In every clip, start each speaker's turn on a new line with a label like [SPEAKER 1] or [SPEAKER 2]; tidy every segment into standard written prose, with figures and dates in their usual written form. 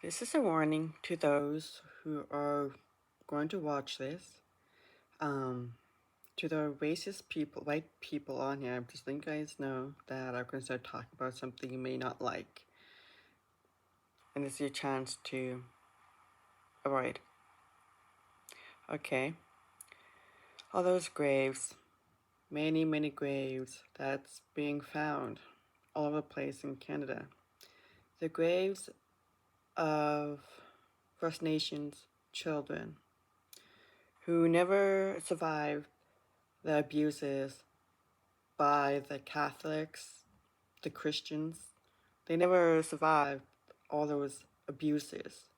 [SPEAKER 1] This is a warning to those who are going to watch this. To the racist people, white people on here, I'm just letting you guys know that I'm going to start talking about something you may not like. And this is your chance to avoid. Okay. All those graves, many graves that's being found all over the place in Canada. The graves of First Nations children who never survived the abuses by the Catholics, the Christians. They never survived all those abuses.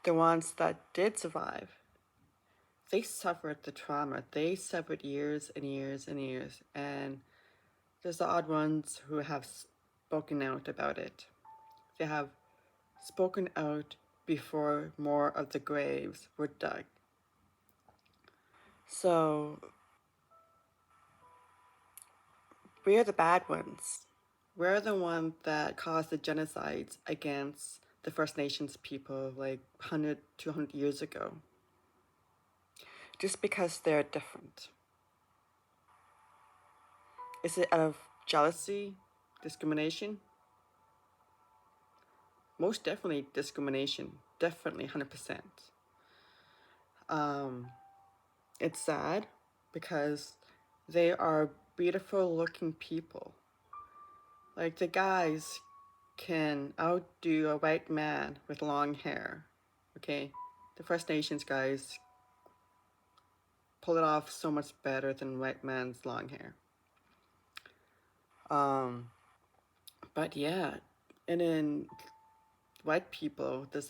[SPEAKER 1] The ones that did survive, they suffered the trauma. They suffered years and years and years. And there's the odd ones who have spoken out about it. They have spoken out before more of the graves were dug. So, we're the bad ones. We're the ones that caused the genocides against the First Nations people like 100, 200 years ago. Just because they're different. Is it out of jealousy, discrimination? Most definitely discrimination. Definitely 100%. It's sad because they are beautiful looking people. Like the guys can outdo a white man with long hair. Okay? The First Nations guys pull it off so much better than white man's long hair. But yeah, and then white people, there's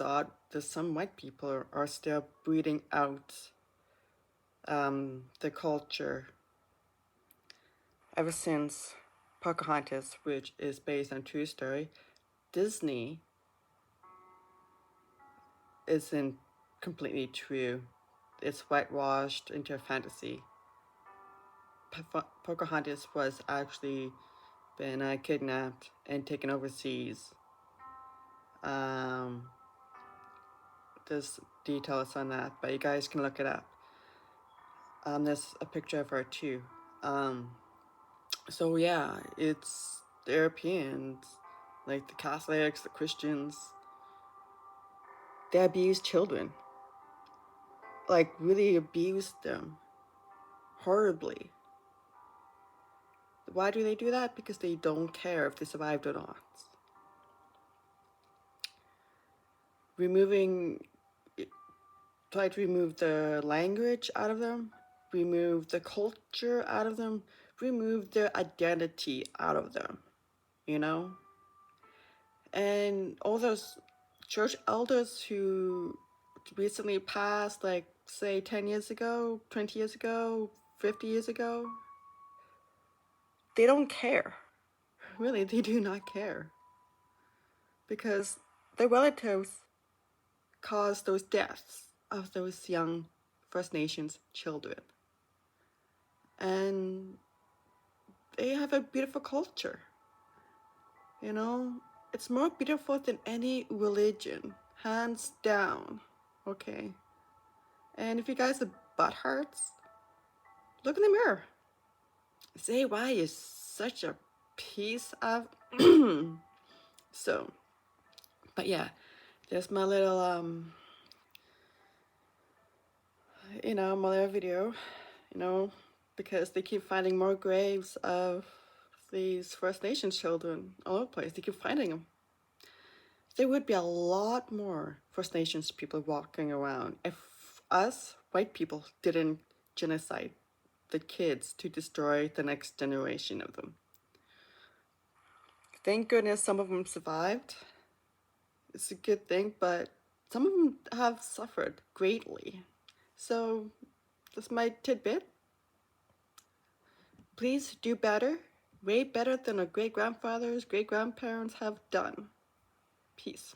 [SPEAKER 1] some white people are still breeding out the culture. Ever since Pocahontas, which is based on true story, Disney isn't completely true. It's whitewashed into a fantasy. Pocahontas was actually been kidnapped and taken overseas. There's details on that, but you guys can look it up. There's a picture of her too. So yeah, it's the Europeans, like the Catholics, the Christians. They abuse children. Like really abuse them horribly. Why do they do that? Because they don't care if they survived or not. Try to remove the language out of them, remove the culture out of them, remove their identity out of them, you know? And all those church elders who recently passed, like, say, 10 years ago, 20 years ago, 50 years ago, they don't care. Really, they do not care. Because their relatives caused those deaths of those young First Nations children. And they have a beautiful culture. You know, it's more beautiful than any religion, hands down. Okay. And if you guys are butt hurts, look in the mirror. Say why you're such a piece of. So, but yeah, there's my little my little video, because they keep finding more graves of these First Nations children all over the place. They keep finding them. There would be a lot more First Nations people walking around if us white people didn't genocide the kids to destroy the next generation of them. Thank goodness some of them survived. It's a good thing, but some of them have suffered greatly. So that's my tidbit. Please do better, way better than our great-grandfathers, great-grandparents have done. Peace.